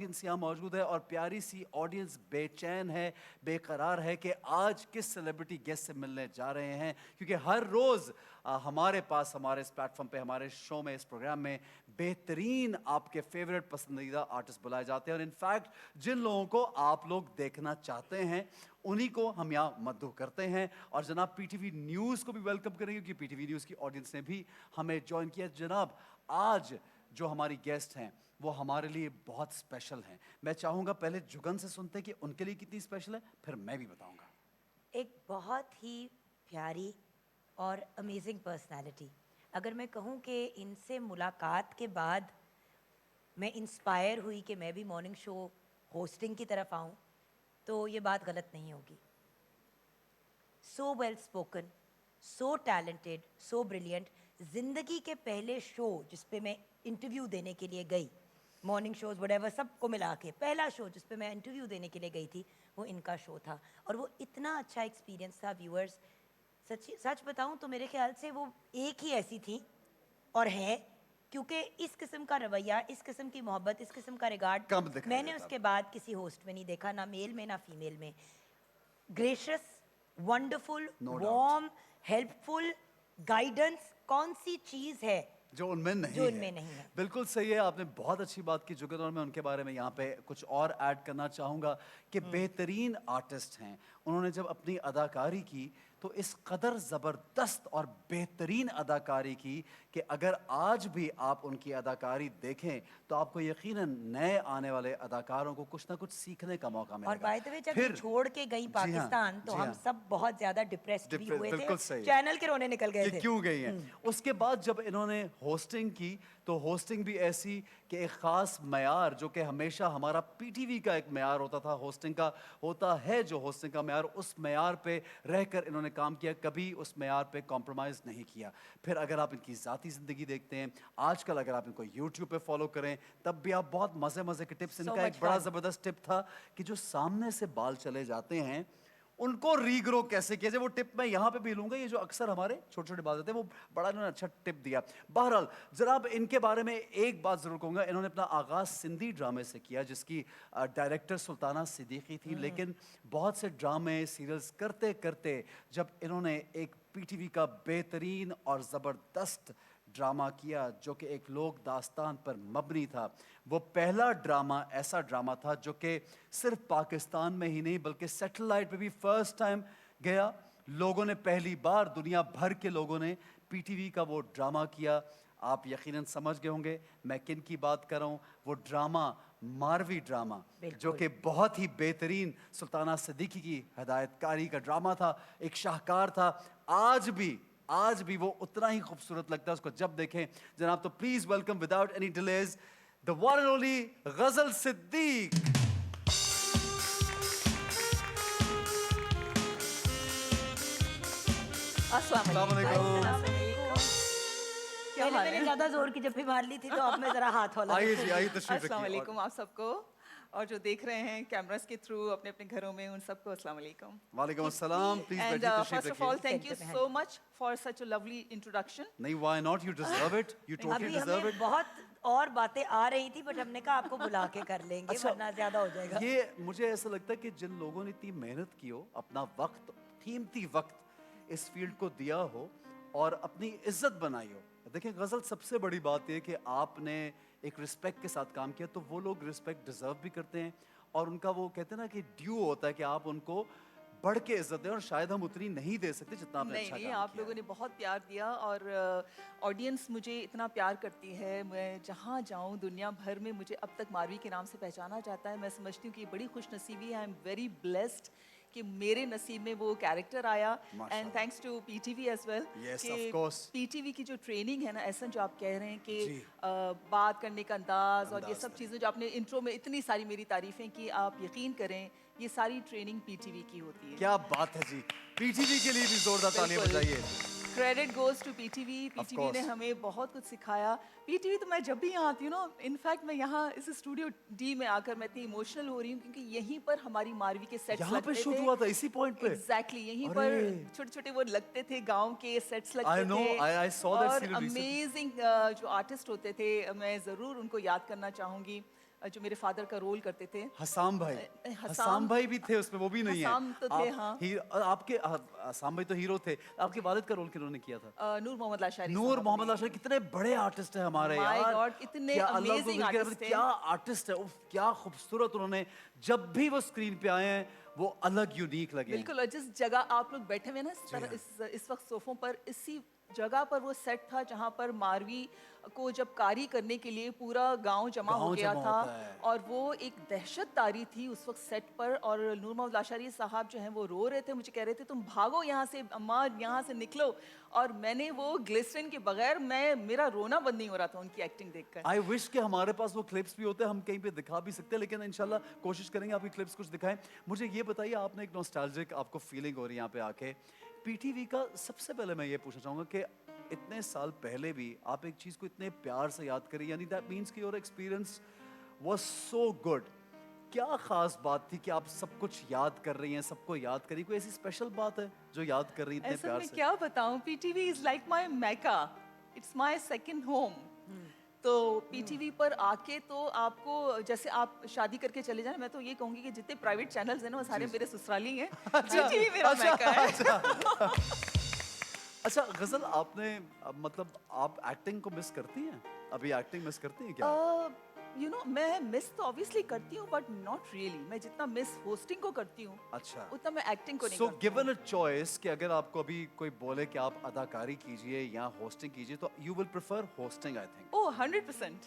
Audience यहाँ मौजूद है और प्यारी सी ऑडियंस बेचैन है, बेकरार है कि आज किस सेलिब्रिटी गेस्ट से मिलने जा रहे हैं, क्योंकि हर रोज हमारे पास हमारे इस प्लेटफॉर्म पे हमारे शो में इस प्रोग्राम में बेहतरीन आपके फेवरेट पसंदीदा आर्टिस्ट बुलाए जाते हैं। और इनफैक्ट जिन लोगों को आप लोग देखना चाहते हैं उन्हीं को हम यहाँ मद्दू करते हैं। और जनाब पीटीवी न्यूज़ को भी वेलकम करेंगे, क्योंकि पीटीवी न्यूज़ की ऑडियंस ने भी हमें ज्वाइन किया। जनाब आज जो हमारी गेस्ट हैं वो हमारे लिए बहुत स्पेशल हैं। मैं चाहूँगा पहले जुगन से सुनते हैं कि उनके लिए कितनी स्पेशल है, फिर मैं भी बताऊँगा। एक बहुत ही प्यारी और अमेजिंग पर्सनालिटी। अगर मैं कहूँ कि इनसे मुलाकात के बाद मैं इंस्पायर हुई कि मैं भी मॉर्निंग शो होस्टिंग की तरफ आऊँ, तो ये बात गलत नहीं होगी। So well spoken, so talented, so brilliant. ज़िंदगी के पहले शो जिस पे मैं इंटरव्यू देने के लिए गई, मॉर्निंग शोज वडेवर सबको मिला के पहला शो जिस पे मैं इंटरव्यू देने के लिए गई थी वो इनका शो था। और वो इतना अच्छा एक्सपीरियंस था व्यूअर्स, सच बताऊं तो मेरे ख्याल से वो एक ही ऐसी थी और है, क्योंकि इस किस्म का रवैया, इस किस्म की मोहब्बत, इस किस्म का रिगार्ड कब दिखाई मैंने देता? उसके बाद किसी होस्ट में नहीं देखा, ना मेल में ना फीमेल में। Gracious, wonderful, no doubt. Warm, helpful, guidance कौन सी चीज़ है जो उनमें नहीं जो है। इनमें नहीं है। बिल्कुल सही है, आपने बहुत अच्छी बात की जुगन, और मैं उनके बारे में यहाँ पे कुछ और ऐड करना चाहूँगा कि बेहतरीन आर्टिस्ट हैं। उन्होंने जब अपनी अदाकारी की तो इस कदर ज़बरदस्त और बेहतरीन अदाकारी की कि अगर आज भी आप उनकी अदाकारी देखें तो आपको यकीनन नए आने वाले अदाकारों को कुछ ना कुछ सीखने का मौका और मिलेगा। बाय द वे जब ये फिर छोड़ के गई जी हाँ, पाकिस्तान तो जी हम हाँ। सब बहुत ज्यादा डिप्रेस्ड भी हुए थे, बिल्कुल सही है चैनल के रोने निकल गए कि थे। क्यों गई हैं। उसके बाद जब इन्होंने होस्टिंग की तो होस्टिंग भी ऐसी कि एक ख़ास मयार, जो कि हमेशा हमारा पीटीवी का एक मयार होता था, होस्टिंग का होता है जो होस्टिंग का मयार, उस मयार पे रहकर इन्होंने काम किया, कभी उस मयार पे कॉम्प्रोमाइज़ नहीं किया। फिर अगर आप इनकी ज़ाती ज़िंदगी देखते हैं आजकल, अगर आप इनको यूट्यूब पे फॉलो करें तब भी आप बहुत मज़े मज़े के टिप्स, सो इनका मच एक बड़ा फन। ज़बरदस्त टिप था कि जो सामने से बाल चले जाते हैं उनको रीग्रो कैसे किया जाए। वो टिप मैं यहाँ पे भी लूंगा, ये जो अक्सर हमारे छोटे छोटे बाल होते हैं, वो बड़ा इन्होंने अच्छा टिप दिया। बहरहाल जनाब इनके बारे में एक बात जरूर कहूँगा, इन्होंने अपना आगाज़ सिंधी ड्रामे से किया जिसकी डायरेक्टर सुल्ताना सिद्दीकी थी, लेकिन बहुत से ड्रामे सीरियल्स करते करते जब इन्होंने एक पीटीवी का बेहतरीन और ज़बरदस्त ड्रामा किया जो कि एक लोक दास्तान पर मबनी था, वो पहला ड्रामा ऐसा ड्रामा था जो कि सिर्फ पाकिस्तान में ही नहीं बल्कि सैटेलाइट पे भी फर्स्ट टाइम गया। लोगों ने पहली बार, दुनिया भर के लोगों ने पीटीवी का वो ड्रामा किया। आप यकीनन समझ गए होंगे मैं किन की बात कर रहा हूँ। वो ड्रामा मारवी ड्रामा, जो बिल्कुल। कि बहुत ही बेहतरीन सुल्ताना सिद्दीकी की हदायतकारी का ड्रामा था, एक शाहकार था। आज भी वो उतना ही खूबसूरत लगता है उसको जब देखें। जनाब तो please welcome without any delays the one and only गजल सिद्दीक। अस्सलाम अस्सलाम वालेकुम। वालेकुम। क्या पहले हाल मैंने है? ज्यादा जोर की जप्फी मार ली थी तो अब मैं जरा हाथ हौला आइए करती जी, हूँ। आइए तशरीफ अस्सलाम रखिए। वालेकुम आप सबको, और जो देख रहे हैं कैमरास के थ्रू अपने अपने घरों में, उन सबको अस्सलाम वालेकुम। वालेकुम अस्सलाम, प्लीज एंड बैठिए, तशरीफ फर्स्ट ऑफ ऑल रखिए। थैंक यू सेंटर में so much for such a lovely introduction. नहीं, why not, you deserve it, you totally अभी डिजर्व हमें इट। बहुत और बातें आ रही थी बट हमने कहा आपको बुला के कर लेंगे अच्छा, वरना ज्यादा हो जाएगा। ये मुझे ऐसा लगता है कि जिन लोगों ने इतनी मेहनत की हो, अपना वक्त, कीमती वक्त इस फील्ड को दिया हो और अपनी इज्जत बनाई हो। देखिए गजल, सबसे बड़ी बात यह कि आपने एक रिस्पेक्ट के साथ काम किया, तो वो लोग रिस्पेक्ट डिजर्व भी करते हैं और उनका वो कहते हैं ना कि ड्यू होता है कि आप उनको बढ़ के इज्जत दें, और शायद हम उतनी नहीं दे सकते जितना आपने नहीं अच्छा नहीं, काम आप किया लोगों है। ने बहुत प्यार दिया और ऑडियंस मुझे इतना प्यार करती है। मैं जहाँ जाऊँ दुनिया भर में मुझे अब तक मारवी के नाम से पहचाना जाता है। मैं समझती हूँ कि ये बड़ी खुश नसीबी है। आई एम वेरी ब्लेस्ड कि मेरे नसीब में वो कैरेक्टर आया। एंड माशाल्लाह। Thanks to PTV as well yes कि ऑफ कोर्स। पीटीवी की जो ट्रेनिंग है ना, ऐसा जो आप कह रहे हैं कि जी। बात करने का अंदाज और ये अंदाज सब करें। चीज़ें जो आपने इंट्रो में इतनी सारी मेरी तारीफ़ें की, आप यकीन करें ये सारी ट्रेनिंग पीटीवी की होती है। क्या बात है जी, पीटीवी के लिए भी जोरदार तालियां बिल्कुल। बजाइए। Credit goes to PTV. Of PTV ने कोर्स। हमें बहुत कुछ सिखाया। पीटीवी तो मैं जब भी यहाँ आती हूँ ना, इनफैक्ट मैं यहाँ इस स्टूडियो डी में आकर मैं इतनी इमोशनल हो रही हूँ क्योंकि यहीं पर हमारी मारवी के सेट्स यहाँ पे लगते शूट थे। हुआ था इसी पॉइंट पे। एग्जैक्टली यहीं अरे, पर छोटे छोटे वो लगते थे, गांव के सेट्स आई लगते नो, थे। आई सॉ दैट और सीरियल रिसेंटली। अमेजिंग जो आर्टिस्ट होते थे, मैं ज़रूर उनको याद करना चाहूँगी। जो मेरे फादर का रोल करते थे। हसाम भाई, हसाम- हसाम भाई भी थे उसमें, वो भी नहीं है। हसाम तो थे, हाँ। आपके हसाम भाई तो हीरो थे। आपके वालिद का रोल किन्होंने किया था? नूर मोहम्मद लाशारी नूर साहब मोहम्मद ने। लाशारी, कितने बड़े आर्टिस्ट हैं हमारे My यार। God, इतने क्या अल्लाह को amazing मिल गया, artist हैं। क्या आर्टिस्ट है, उफ, क्या खूबसूरत। उन्होंने जब भी वो स्क्रीन पे आए हैं वो अलग यूनिक लगे हैं। बिल्कुल, और जिस जगह आप लोग बैठे हुए हैं ना इस तरह, इस वक्त सोफों पर, इसी जगह पर वो सेट था जहाँ पर मारवी को जब कारी करने के लिए पूरा गांव जमा हो गाँव गया जमा था, होता है। और वो एक दहशत तारी थी उस वक्त सेट पर। और नूर मोहम्मद लाशारी साहब जो हैं वो रो रहे थे, मुझे कह रहे थे तुम भागो यहाँ से, अम्मा यहाँ से निकलो। और मैंने वो ग्लिसरीन के बगैर मेरा रोना बंद नहीं हो रहा था उनकी एक्टिंग देखकर। आई विश कि हमारे पास वो क्लिप्स भी होते, हम कहीं पे दिखा भी सकते हैं, लेकिन इंशाल्लाह कोशिश करेंगे आपकी क्लिप्स कुछ दिखाएं। मुझे ये बताइए, आपने एक नॉस्टैल्जिक आपको फीलिंग हो रही है यहाँ पे आके। पीटीवी का सबसे पहले मैं ये पूछना चाहूँगा कि इतने साल पहले भी आप एक चीज़ को इतने प्यार से याद करें, यानी दैट मीन्स कि your experience was so good. क्या खास बात थी कि आप सब कुछ याद कर रही हैं, सबको याद करी? कोई ऐसी स्पेशल बात है जो याद कर रही हैं इतने ऐसा प्यार मैं से? क्या बताऊं, PTV is like my Mecca, its my second home. तो पीटीवी पर आके तो आपको, जैसे आप शादी करके चले जाए, मैं तो ये कहूंगी कि जितने प्राइवेट चैनल्स हैं ना वो सारे मेरे ससुराली हैं। पीटीवी मेरा मैका है। अच्छा गजल, आपने मतलब आप एक्टिंग को मिस करती हैं? अभी एक्टिंग मिस करती हैं क्या? यू नो, मैं मिस तो ऑब्वियसली करती हूँ, बट नॉट रियली। मैं जितना मिस होस्टिंग को करती हूँ, अच्छा। उतना मैं एक्टिंग को नहीं सो करती हूँ। गिवन अ चॉइस कि अगर आपको अभी कोई बोले कि आप अदाकारी कीजिए या होस्टिंग कीजिए, तो you will prefer hosting I think. Oh 100%।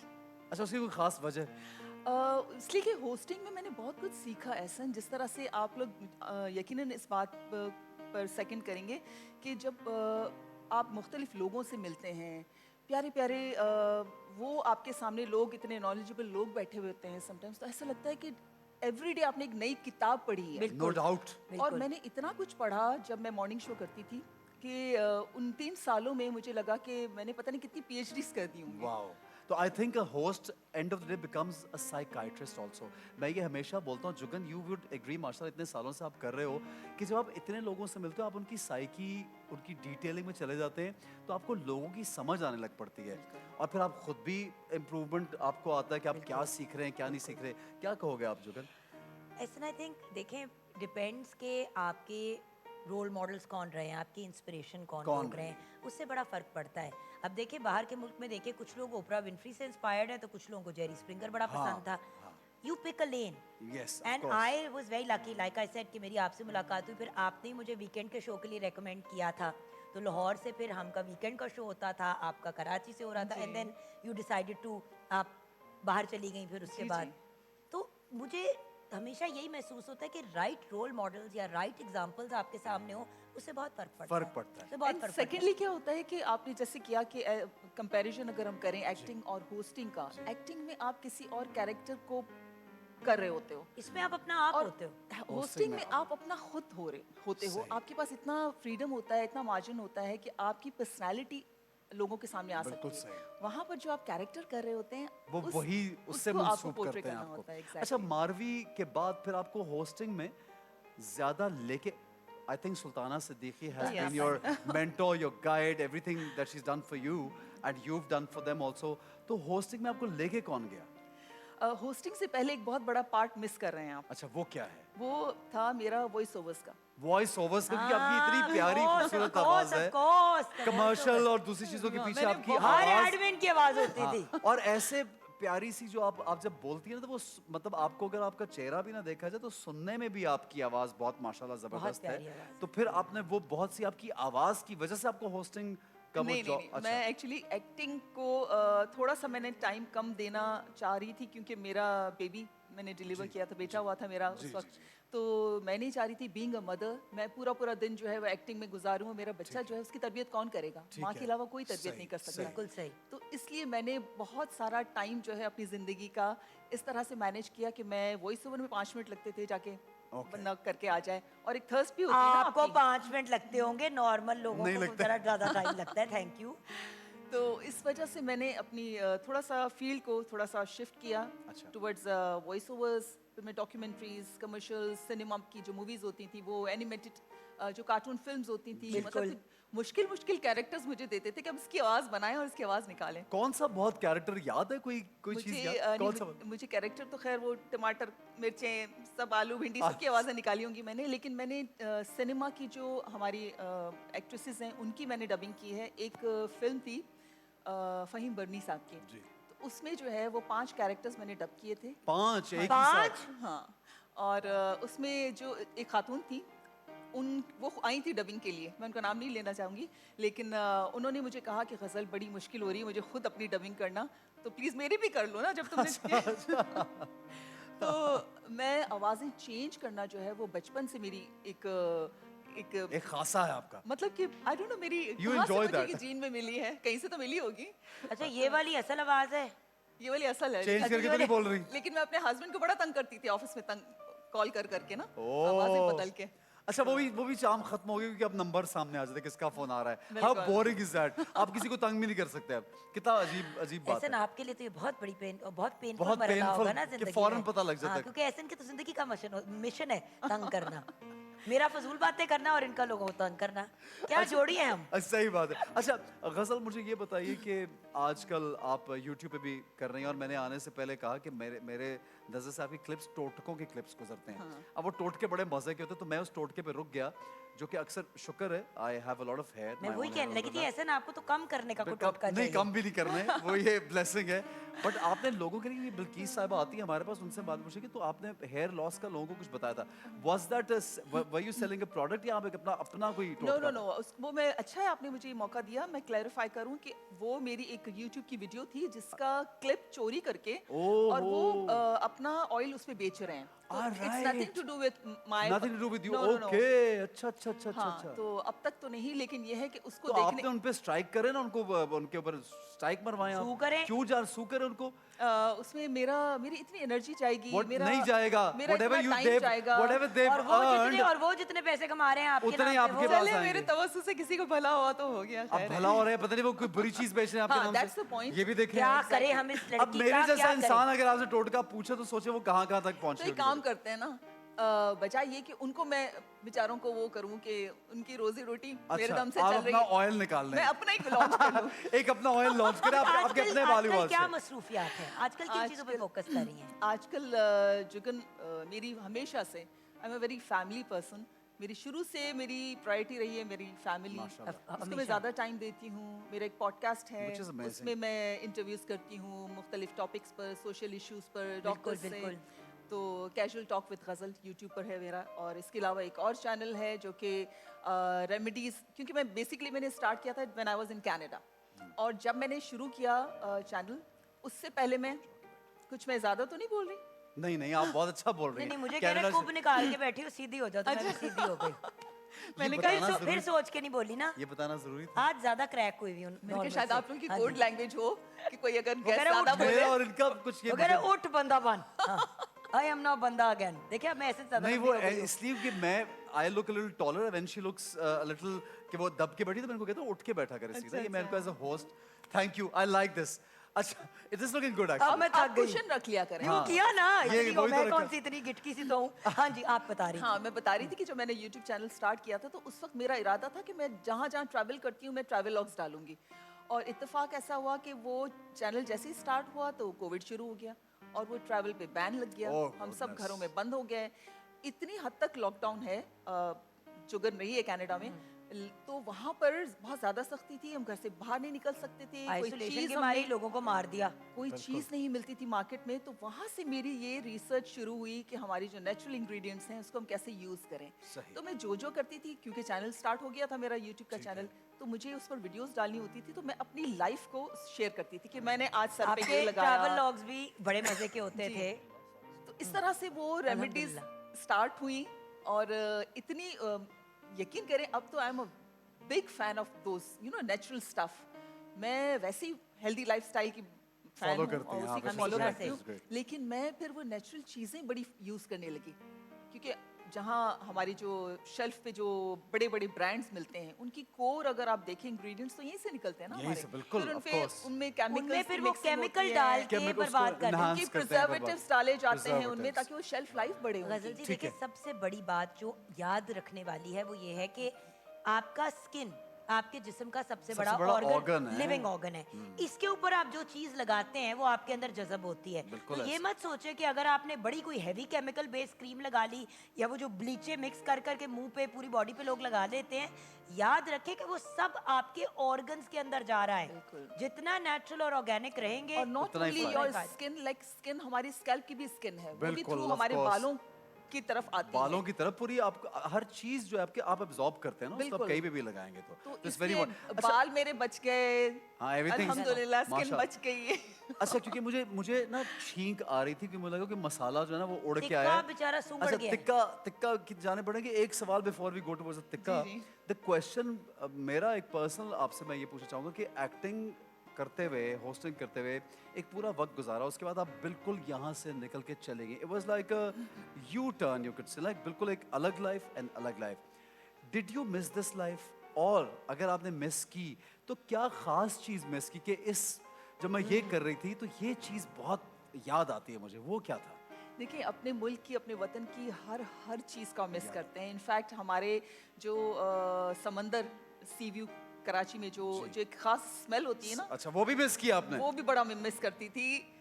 अच्छा, उसकी कोई खास वजह? इसलिए कि होस्टिंग में मैंने बहुत कुछ सीखा ऐसा, जिस तरह से आप लोग यकीनन इस बात पर सेकंड करेंगे कि जब आप मुख्तलिफ लोगों से मिलते हैं, प्यारे प्यारे वो आपके सामने लोग, इतने नॉलेजेबल लोग बैठे हुए होते हैं, समटाइम्स तो ऐसा लगता है कि एवरीडे आपने एक नई किताब पढ़ी है। No doubt. और बिल्कुल। मैंने इतना कुछ पढ़ा जब मैं मॉर्निंग शो करती थी कि उन 3 सालों में मुझे लगा कि मैंने पता नहीं कितनी पीएचडीज कर दी होंगी। वाओ। तो I think a host end of the day becomes a psychiatrist also. मैं ये हमेशा बोलता हूँ, जुगन यू वुड एग्री, माशाल्लाह इतने सालों से आप कर रहे हो, कि जब आप इतने लोगों से मिलते हो, आप उनकी साइकी, उनकी डिटेलिंग में चले जाते हैं, तो आपको लोगों की समझ आने लग पड़ती है, और फिर आप खुद भी इम्प्रूवमेंट आपको आता है कि आप क्या सीख रहे हैं, क्या नहीं सीख रहे। क्या कहोगे आप जुगन? ऐसा आई थिंक देखें, डिपेंड्स के आपके रोल मॉडल्स कौन रहे हैं, आपकी इंस्पिरेशन कौन कौन लोग रहे हैं, उससे बड़ा फ़र्क पड़ता है। अब देखिए, बाहर के मुल्क में देखिए, कुछ लोग ओपरा विनफ्री से इंस्पायर्ड है, तो कुछ लोगों को जेरी स्प्रिंगर बड़ा पसंद था। You pick a lane. Yes, and I was very lucky, like I said, कि मेरी आपसे मुलाकात हुई, फिर आपने ही मुझे वीकेंड के शो के लिए रेकमेंड किया था। तो लाहौर से फिर हम का वीकेंड का शो होता था, आपका कराची से हो रहा था, and then you decided to, आप बाहर चली गई फिर उसके जी, बाद। जी। तो मुझे हमेशा यही महसूस होता है कि राइट रोल मॉडल्स या राइट एग्जांपल्स आपके सामने हो, उससे बहुत फर्क पड़ता है। फर्क पड़ता है। उससे बहुत एंड फर्क पड़ता है। सेकेंडली क्या होता है कि आपने जैसे किया कि कंपैरिजन अगर हम करें एक्टिंग और होस्टिंग का, एक्टिंग में आप किसी और कैरेक्टर को कर रहे होते हो, इसमें आप अपना आप और होते हो। होस्टिंग में आप अपना खुद होते हो। सही। आपके पास इतना फ्रीडम होता है, इतना मार्जिन होता है कि आपकी पर्सनालिटी लोगों के सामने आ बिल्कुल सकती है। सही। वहाँ पर जो आप कैरेक्टर कर रहे होते हैं, वो वही उससे उसको आपको मंसूब पोर्ट्रे करते हैं करना आपको। होता है। अच्छा, एग्जैक्टली। मारवी के बाद फिर आपको होस्टिंग में ज्यादा लेके, I think Sultana Siddiqui has Yes. Been your mentor, your guide, everything that she is done for you and you have done for them also. तो होस्टिंग में आपको लेके कौन गया? होस्टिंग से पहले एक बहुत बड़ा पार्ट मिस कर रहे हैं आप। अच्छा, वो क्या है? वो था मेरा वॉइस ओवर्स का। वॉइस ओवर्स, क्योंकि आपकी इतनी प्यारी of course, खूबसूरत of आवाज course, है, of course, कमर्शियल और दूसरी चीजों के पीछे मैंने आपकी बहुत- हर आवाज। एडमिन की आवाज होती हाँ, थी। और ऐसे प्यारी सी जो आप जब बोलती है ना, तो वो मतलब आपको अगर आपका चेहरा भी ना देखा जाए, तो सुनने में भी आपकी आवाज बहुत माशाल्लाह जबरदस्त प्यारी है। आवाज। तो फिर आपने वो बहुत सी आपकी आवाज की वजह से आपको होस्टिंग का वो नहीं, जॉब। अच्छा, मैं एक्चुअली एक्टिंग को थोड़ा सा मैंने टाइम कम देना चाह रही थी, क्योंकि मेरा बेबी मैंने डिलीवर किया था, बेटा हुआ था मेरा उस वक्त। तो मैं नहीं चाह रही थी, बीइंग अ मदर, मैं पूरा दिन जो है वो एक्टिंग में गुजारूं। मेरा बच्चा जो है उसकी तरबियत कौन करेगा? माँ के अलावा कोई तरबियत नहीं कर सकता। बिल्कुल सही। तो इसलिए मैंने बहुत सारा टाइम जो है अपनी ज़िंदगी का इस तरह से मैनेज किया कि मैं वॉइस ओवर में 5 मिनट लगते थे जाके बंदा करके आ जाए, और एक थर्स्ट भी होती है ना आपको आपकी। 5 मिनट लगते होंगे, नॉर्मल लोगों नहीं को लगता। जरा ज्यादा टाइम लगता है। Thank you. तो इस वजह से मैंने अपनी थोड़ा सा फील्ड को थोड़ा सा शिफ्ट किया अच्छा। टुवर्ड्स वॉइस ओवर्स फिर मैं डॉक्यूमेंट्रीज, कमर्शियल्स, सिनेमा की जो मूवीज़ होती थी, वो एनिमेटेड जो कार्टून फिल्म्स होती थी, मतलब कि मुश्किल मुश्किल कैरेक्टर्स मुझे देते थे कि अब इसकी आवाज़ बनाएं और इसकी आवाज़ निकालें। कौन सा बहुत कैरेक्टर याद है, कोई चीज मुझे याद, कौन सा? मुझे कैरेक्टर तो खैर वो टमाटर, मिर्चें, सब आलू, भिंडी, सबकी आवाज़ें निकाली होंगी मैंने, लेकिन मैंने सिनेमा की जो हमारी एक्ट्रेसेस हैं उनकी मैंने डबिंग की है। एक फिल्म थी फ़हीम बरनी साहब की, जी। तो उसमें जो है वो 5 कैरेक्टर्स मैंने डब किए थे। 5 एक ही पांच? साथ? हाँ, और उसमें जो एक खातून थी, वो आई थी डबिंग के लिए, मैं उनका नाम नहीं लेना चाहूँगी, लेकिन उन्होंने मुझे कहा कि गज़ल बड़ी मुश्किल हो रही है मुझे खुद अपनी डबिंग करना, तो प्लीज़ मेरी भी कर लो ना जब तुमने तो मैं आवाज़ें चेंज करना जो है वो बचपन से मेरी एक एक खासा है आपका। मतलब कि आई डोंट नो मेरी You कहाँ से enjoy मुझे that. ये जीन में मिली है, कहीं से तो मिली होगी। अच्छा, ये वाली असल आवाज है? ये वाली असल है। चेंज करके तो नहीं बोल रही? लेकिन मैं अपने हस्बैंड को बड़ा तंग करती थी ऑफिस में, कॉल करके ना, ओह। आवाज़ें बदल के। अच्छा, वो भी चाम खत्म हो गई क्योंकि अब नंबर सामने आ जाते हैं, किसका फोन आ रहा है। हाउ बिल्कुल। Boring is that. आप किसी को तंग भी नहीं कर सकते अब। कितना अजीब अजीब बात ऐसन है। आपके लिए तो ये बहुत बड़ी पेन और बहुत पेनफुल बहुत मरहला painful होगा ना कि जिंदगी फौरन में। पता लग जाता हाँ, है। क्योंकि ऐसन की तो जिंदगी का मिशन है तंग करना। मेरा फजूल बातें करना और इनका लोगों को तंग करना, क्या जोड़ी है हम। सही बात है। अच्छा गजल, मुझे ये बताइए कि आजकल आप YouTube पे भी कर रही हैं और मैंने आने से पहले कहा कि मेरे नजर से आपकी क्लिप्स टोटकों की क्लिप्स गुजरते हैं। अब वो टोटके बड़े मजे के होते हैं, तो मैं उस टोटके पे रुक गया, जो कि अक्सर शुक्र है, I have a lot of hair. मैं वही कहने लगी थी, ऐसा ना आपको तो कम करने का कोई कम टोटका नहीं, चाहिए। कम भी नहीं करने, वो ये ब्लेसिंग है। बट आपने लोगों के लिए, बिल्किस साहिबा आती है हमारे पास, उनसे बात पूछी कि तो आपने हेयर लॉस का लोगों को कुछ बताया था, was that were you selling a product या आप एक अपना कोई नो टोटका नो था? नो, वो मैं, अच्छा है आपने मुझे ये मौका दिया, मैं क्लैरिफाई करूं कि वो मेरी एक YouTube की वीडियो थी जिसका क्लिप चोरी करके और वो ओहो। अपना ऑयल उस पे बेच रहे हैं, तो All it's nothing right. To do with my, Nothing to do with you. No no no. Okay. अच्छा अच्छा अच्छा अच्छा हाँ, अच्छा। तो अब तक तो नहीं, लेकिन ये है कि उसको तो देखने आपने उन पे स्ट्राइक करे ना, उनको उनके ऊपर स्ट्राइक मरवाएं आप? सू करें? क्यों जान सू करें उनको? उसमें मेरी इतनी एनर्जी जाएगी, What मेरा नहीं जाएगा? मेरा Whatever इतना you टाइम they've जाएगा, whatever और वो जितने पैसे कमा रहे हैं आपके उतने ही नाम आपके पे, वो पास चले आएंगे। मेरे तवज्जो से किसी को भला हुआ तो हो गया, अब खैर भला हो रहा है, पता नहीं वो कोई बुरी चीज बेच रहे हैं आपके हाँ, नाम that's से। the point. ये भी देखें। क्या करे हम इस अब लड़की मेरे का, जैसा क्या इंसान अगर आपसे टोटका पूछे तो सोचे वो कहाँ कहाँ तक पहुंचे तो एक काम करते हैं ना, बजाय ये कि उनको मैं बेचारों को वो करूं कि उनकी रोजी रोटी मेरे अच्छा, दम से आप चल रही अपना है, ऑयल निकाल लें। मैं अपना ही लॉन्च कर लूं। एक अपना ऑयल लॉन्च करें, आपके अपने बाली आजकल वाल क्या से। मसरूफियात है, आजकल किन चीजों पे आजकल- फोकस कर रही हैं? आजकल जुगन, मेरी हमेशा से, I am a very family person, मेरी शुरू से मेरी प्रायोरिटी रही है मेरी फैमिली, माशाल्लाह। उसको मैं ज़्यादा टाइम देती हूँ। मेरा एक पॉडकास्ट है, Which is amazing. उसमें मैं इंटरव्यूज़ करती हूँ मुख्तलिफ टॉपिक्स पर, सोशल इश्यूज़ पर, डॉक्टर से। बिल्कुल। तो casual talk with ghazal YouTube पर है मेरा, और इसके अलावा एक और चैनल है जो कि रेमेडीज़, क्योंकि मैं बेसिकली मैंने स्टार्ट किया था when I was in Canada, और जब मैंने शुरू किया चैनल, उससे पहले मैं ज़्यादा तो नहीं बोल रही। नहीं नहीं, आप बहुत अच्छा बोल रही नहीं हैं। नहीं, मुझे कह रहे कनाडा कुब निकाल के बैठी हो, सीधी हो जाओ, तो मैं भी सीधी हो गई। मैंने बताना कहा जरूरी- फिर सोच के नहीं बोली ना, ये बताना जरूरी था। आज ज्यादा क्रैक हुई हुई हूँ मैंने कहा normal शायद से। आप लोगों की हाँ कोड जी। लैंग्वेज हो कि कोई अगर कह गेस्ट रहे ज्यादा उठ बोले। मेरा और इनका कुछ ये वो कह रहे उठ बंदा बन, आई एम नाउ बंदा अगेन। देखिए अब मैं ऐसे ज्यादा नहीं, लंबी वो हो गई हूँ। इसलिए कि मैं I look a little taller when she looks a little, कि वो दब के बैठी तो मैं इनको कहता हूं उठ के बैठा करे सीधा। ये मैं इनको as a host, thank you, I like this. अच्छा, इट इज लुकिंग गुड अब एक्चुअली। मैं थक आप गई। क्वेश्चन रख लिया करें। यूं किया ना, ये इतनी हो, वही तो मैं रखा। कौन सी इतनी गिटकी सी तो हूँ। हाँ जी, आप बता रही हाँ, मैं बता रही थी कि जब मैंने YouTube चैनल स्टार्ट किया था, तो उस वक्त मेरा इरादा था कि मैं जहाँ जहाँ ट्रैवल करती हूँ मैं ट्रैवल लॉग्स डालूंगी, और इत्तेफाक ऐसा हुआ कि वो चैनल जैसे ही स्टार्ट हुआ तो कोविड शुरू हो गया और वो ट्रैवल पे बैन लग गया। Oh, हम सब goodness. घरों में बंद हो गए, इतनी हद तक लॉकडाउन है, जुगन रही है कनाडा में, तो वहाँ पर बहुत ज़्यादा सख्ती थी, हम घर से बाहर नहीं निकल सकते थे, कोई आइसोलेशन चीज़ के मारे ही लोगों को मार दिया। कोई चीज़ नहीं मिलती थी मार्केट में। तो वहाँ से मेरी ये रिसर्च शुरू हुई कि हमारी जो नेचुरल इंग्रेडिएंट्स हैं उसको हम कैसे यूज़ करें। सही। तो मैं जो करती थी, क्योंकि चैनल स्टार्ट हो गया था मेरा यूट्यूब का चैनल, तो मुझे उस पर वीडियोस डालनी होती थी, तो मैं अपनी लाइफ को शेयर करती थी कि मैंने आज सर पे आपके ये लगाया। ट्रैवल लॉग्स भी बड़े मजे के होते जी। थे। तो इस तरह से वो रेमेडीज स्टार्ट हुई, और इतनी यकीन करें अब तो I am a big fan of those natural stuff. मैं वैसे ही हेल्दी लाइफस्टाइल की फैन Follow हूँ करते और हैं उसी आप, को ऐसे फॉलो हमेशा करती से। हूँ, That's great. लेकिन मैं फिर वो नेचुरल चीज़ें बड़ी यूज़ करने लगी, क्योंकि जहाँ हमारी जो शेल्फ पे जो बड़े बड़े ब्रांड्स मिलते हैं उनकी कोर अगर आप देखें इंग्रेडिएंट्स तो यहीं से निकलते हैं ना यहीं हमारे। से, बिल्कुल, फिर of course। उनमें केमिकल्स उनमें फिर वो केमिकल डाल के Chemicals बर्बाद को कर देते हैं। enhance उनकी करते हैं, प्रिजर्वेटिव्स डाले जाते हैं उनमें Preservatives। ताकि वो शेल्फ लाइफ बढ़े गजल उनकी। जी ठीक देखिए, है। सबसे बड़ी बात जो याद रखने वाली है वो ये है कि आपका स्किन आपके जिस्म का सबसे बड़ा बड़ा organ ऑर्गन, है। लिविंग ऑर्गन है। इसके ऊपर आप जो चीज लगाते हैं वो आपके अंदर जज़ब होती है। बिल्कुल तो ये ऐसे। मत सोचे कि अगर आपने बड़ी कोई हैवी केमिकल बेस्ड क्रीम लगा ली या वो जो ब्लीचे मिक्स कर करके मुंह पे पूरी बॉडी पे लोग लगा देते हैं, याद रखें कि वो सब आपके ऑर्गन्स के अंदर जा रहा है। बिल्कुल। जितना नेचुरल और ऑर्गेनिक रहेंगे और नॉट उतना ही ओनली फायदा। योर फायदा। स्किन, लाइक स्किन हमारी स्कैल्प की भी स्किन है, वो भी बिल्कुल, थ्रू of हमारे course। बालों की तरफ आती बालों है। की तरफ पूरी आप हर चीज जो है आपके आप एब्जॉर्ब करते हैं ना, उसको आप बिल्कुल। कहीं पे भी लगाएंगे तो तो it's very इसलिए important। बाल मेरे बच गए, हाँ, everything is- अल्हम्दुलिल्लाह स्किन माशाल्लाह। बच गई है। अच्छा, क्योंकि मुझे ना छींक आ रही थी कि मुझे लगा कि मसाला जो है ना वो उड़ के टिक्का आया है। बेचारा सूंघ अच्छा, गया है। टिक्का की जाने पड़ेंगे। एक सवाल before we go towards the tikka, जी, जी। द क्वेश्चन मेरा एक पर्सनल आपसे मैं ये पूछना चाहूंगा कि एक्टिंग करते हुए, होस्टिंग करते हुए एक पूरा वक्त गुजारा, उसके बाद आप बिल्कुल यहाँ से निकल के चले गए। It was like a U turn, you could say, like बिल्कुल एक अलग लाइफ एंड अलग life. Did you miss this life? और अगर आपने मिस की तो क्या खास चीज मिस की कि इस जब मैं ये कर रही थी तो ये चीज बहुत याद आती है मुझे, वो क्या था? देखिए, अपने मुल्क की, अपने वतन की हर चीज़ का मिस करते हैं। इनफैक्ट हमारे जो समंदर, सी व्यू कराची में जो एक खास स्मेल होती है ना, अच्छा, वो भी मिस किया आपने? वो भी बड़ा मिस करती थी।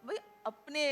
भाई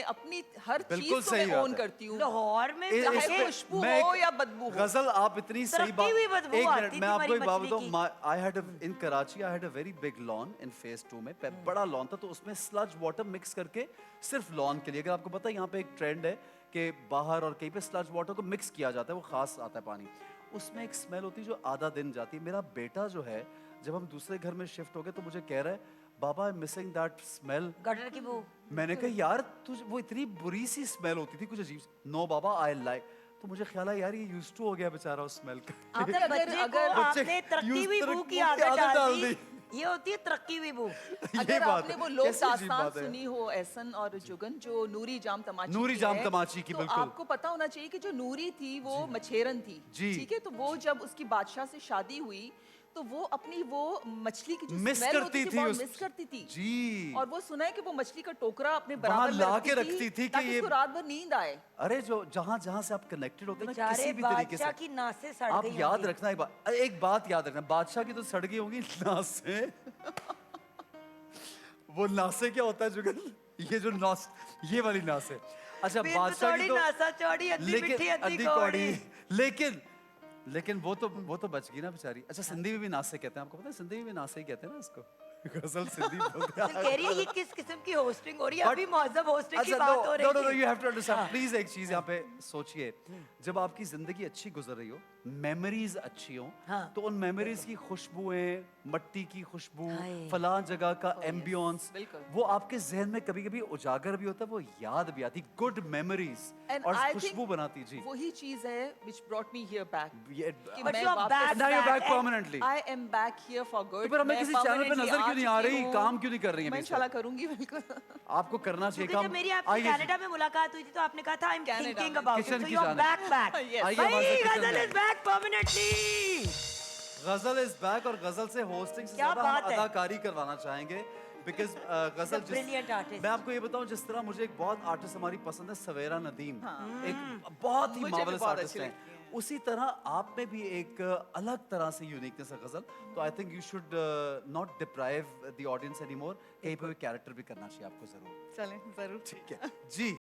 अपनी हर बिल्कुल चीज़ को सही मैं बात ओन है। करती हूँ, लाहौर में इस- चाहे इसमें खुशबू मैं हो एक- या बदबू हो। गजल, आप इतनी सही तरक्की बात। हुई बदबू एक आती मिनट, थी मैं आपको हमारी एक बात मछली बताऊं। की। I had in Karachi I had a very big log in phase 2 में, बड़ा लॉन था, तो उसमें स्लज वाटर मिक्स करके सिर्फ लॉन के लिए, अगर आपको पता है यहाँ पे एक ट्रेंड है कि बाहर और कहीं पे स्लज वाटर को मिक्स किया जाता है, वो खास आता है पानी, उसमें एक स्मेल होती है जो आधा दिन जाती है। मेरा बेटा जो है, जब हम दूसरे घर में शिफ्ट हो गए तो मुझे कह रहा है, बाबा I am missing that smell. Gutter की बू। मैंने कहा यार तुझ वो इतनी बुरी सी स्मेल होती थी, कुछ अजीब। नो बाबा, आई लाइक। तो मुझे ख्याल है यार ये यूज्ड टू हो गया बेचारा उस स्मेल का। आपने अगर- बच्चे को अगर बच्चे आपने तरक्की हुई यूज बू की तरक्की आदत आदत डाल डाल दी। दी। ये होती है तरक्की हुई बू। ये अगर बात आपने है। वो लोक कैसी अजीब दास्तान बात है। सुनी हो, एहसन और जुगन, जो नूरी जाम तमाची नूरी की जाम है, तमाची की, तो बिल्कुल। आपको पता होना चाहिए कि जो नूरी थी वो मछेरन थी। जी। ठीक है, तो वो जब उसकी बादशाह से शादी हुई तो वो अपनी वो मछली की जो मिस स्मेल करती होती थी थी बहुत उस- मिस करती थी। जी। और वो सुना है कि वो मछली का टोकरा अपने वहाँ बराबर में ला के रखती थी कि ताकि ये- उसको रात भर नींद आए। अरे जो जहाँ जहाँ से आप कनेक्टेड होते हैं ना बेचारे किसी भी तरीके बादशाह से, की नासें सड़ आप गई याद होंगी। रखना एक बात याद रखना, बादशाह की तो सड़ गई होंगी नासें। वो नासे क्या होता है जुगल? ये जो नास, ये वाली नासे। अच्छा, बिंद बादशाह की चौड़ी, तो नासा चौड़ी, अद्धी मिठी, अद्धी अद्धी कौड़ी। लेकिन वो तो बच गई ना बेचारी। अच्छा, सिंधी में भी नासे कहते हैं, आपको पता है? सिंधी में भी नासे ही कहते हैं ना इसको। गजल सिंधी बोलते दिल कह रही है ये किस किस्म की होस्टिंग हो रही है? But- अभी मौजब होस्टिंग की अच्छा, बात हो रही no, थी। you have to understand, please एक चीज यहाँ पे सोचिए, जब आपकी जिंदगी अच्छी गुजर रही हो, मेमोरीज अच्छी हो, हाँ। तो उन मेमोरीज की खुशबुएं, मट्टी की खुशबू, हाय। फलां जगह का एम्बियंस, बिल्कुल। वो आपके जहन में कभी कभी उजागर भी होता है, वो याद भी आती, गुड मेमोरीज, And और I खुशबू think बनाती। जी, वही चीज है which brought me here back। ये कि But मैं you're वापस- back, now you're back back and- permanently। I am back here for good। तो फिर हमें मैं किसी चैनल पे permanently नजर क्यों नहीं आ चुकी रही? हूँ। काम क्यों नहीं कर रही हैं मैं बीच में? इंशाल्लाह करूंगी बिल्कुल। आपको करना चाहिए क्योंकि काम। जब मेरी आपसे आइए जी। कनाडा में मुलाकात हुई थी तो आपने कहा था आई एम कनाडा थिंकिंग में, अबाउट इट, किचन सो की यू आर जाने। Back back. Yes। आइए हमारे भाई साथ किचन गजल में। Is back permanently. गजल इज बैक, और गजल से होस्टिंग से क्या ज्यादा हम बात है? अदाकारी करवाना चाहेंगे, बिकॉज गजल brilliant artist। मैं आपको ये बताऊं, जिस तरह मुझे एक बहुत आर्टिस्ट हमारी पसंद है, सवेरा नदीम, हाँ। एक बहुत ही मुझे भी मार्वलस बहुत आर्टिस्ट अच्छी हैं। लगती हैं। उसी तरह आप में भी एक अलग तरह से यूनिकनेस है गजल, तो I think you should not deprive the audience any more, कहीं पे भी कैरेक्टर भी करना चाहिए आपको जरूर। चलें जरूर। ठीक है जी।